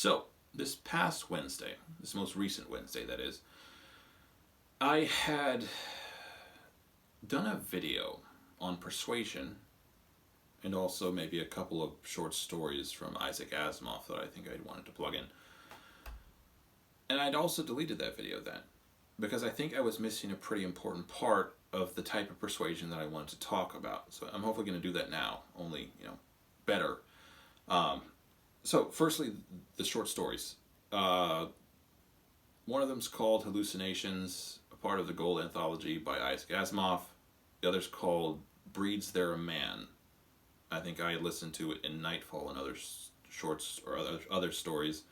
So, this past Wednesday, this most recent Wednesday that is, I had done a video on Persuasion and also maybe a couple of short stories from Isaac Asimov that I think I'd wanted to plug in. And I'd also deleted that video then because I think I was missing a pretty important part of the type of persuasion that I wanted to talk about. So I'm hopefully going to do that now, only, better. So firstly, the short stories. One of them's called Hallucinations, a part of the Gold Anthology by Isaac Asimov. The other's called Breeds There a Man. I think I listened to it in Nightfall and other shorts or other stories,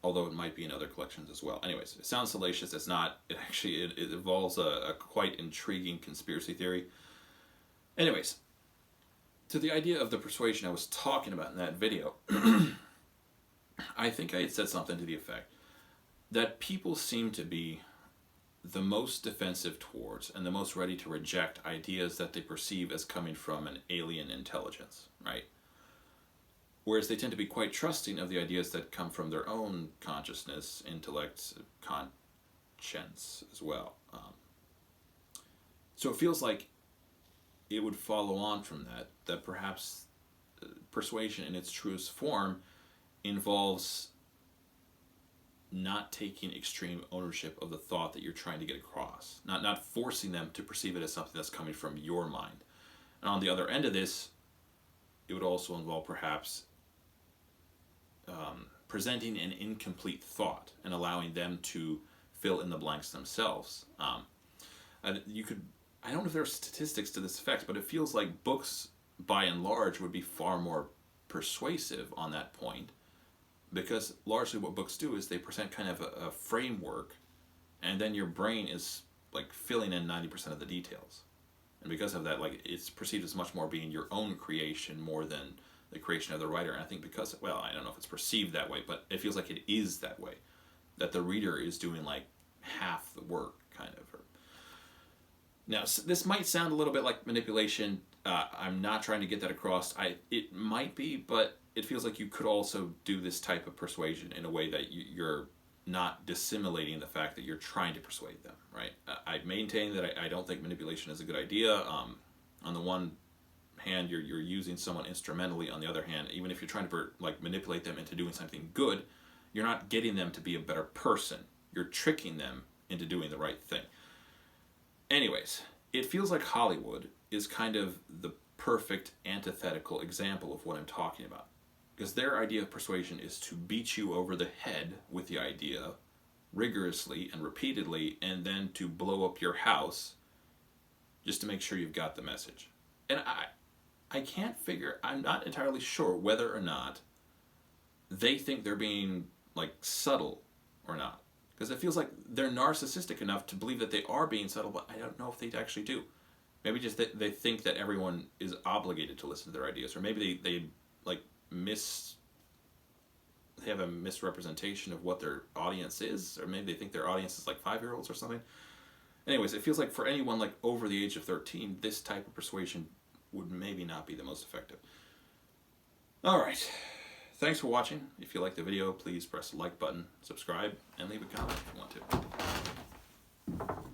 although it might be in other collections as well. Anyways, it sounds salacious. It's not. It involves a quite intriguing conspiracy theory. Anyways, to the idea of the persuasion I was talking about in that video, I think I had said something to the effect that people seem to be the most defensive towards and the most ready to reject ideas that they perceive as coming from an alien intelligence, right? Whereas they tend to be quite trusting of the ideas that come from their own consciousness, intellect, conscience as well. So it feels like it would follow on from that perhaps persuasion in its truest form involves not taking extreme ownership of the thought that you're trying to get across, not forcing them to perceive it as something that's coming from your mind. And on the other end of this, it would also involve perhaps presenting an incomplete thought and allowing them to fill in the blanks themselves. I don't know if there are statistics to this effect, but it feels like books, by and large, would be far more persuasive on that point, because largely what books do is they present kind of a framework, and then your brain is like filling in 90% of the details. And because of that, like, it's perceived as much more being your own creation more than the creation of the writer. And I think because, well, I don't know if it's perceived that way, but it feels like it is that way, that the reader is doing like half the work, kind of. Now, this might sound a little bit like manipulation. I'm not trying to get that across. It might be, but it feels like you could also do this type of persuasion in a way that you're not dissimulating the fact that you're trying to persuade them, right? I maintain that I don't think manipulation is a good idea. On the one hand, you're using someone instrumentally. On the other hand, even if you're trying to manipulate them into doing something good, you're not getting them to be a better person. You're tricking them into doing the right thing. Anyways, it feels like Hollywood is kind of the perfect antithetical example of what I'm talking about. Because their idea of persuasion is to beat you over the head with the idea rigorously and repeatedly, and then to blow up your house just to make sure you've got the message. And I can't figure, I'm not entirely sure whether or not they think they're being subtle or not. Because it feels like they're narcissistic enough to believe that they are being subtle, but I don't know if they actually do. Maybe just they think that everyone is obligated to listen to their ideas, or maybe they have a misrepresentation of what their audience is, or maybe they think their audience is like 5-year-olds or something. Anyways, it feels like for anyone over the age of 13, this type of persuasion would maybe not be the most effective. Alright, thanks for watching. If you liked the video, please press the like button, subscribe, and leave a comment if you want to.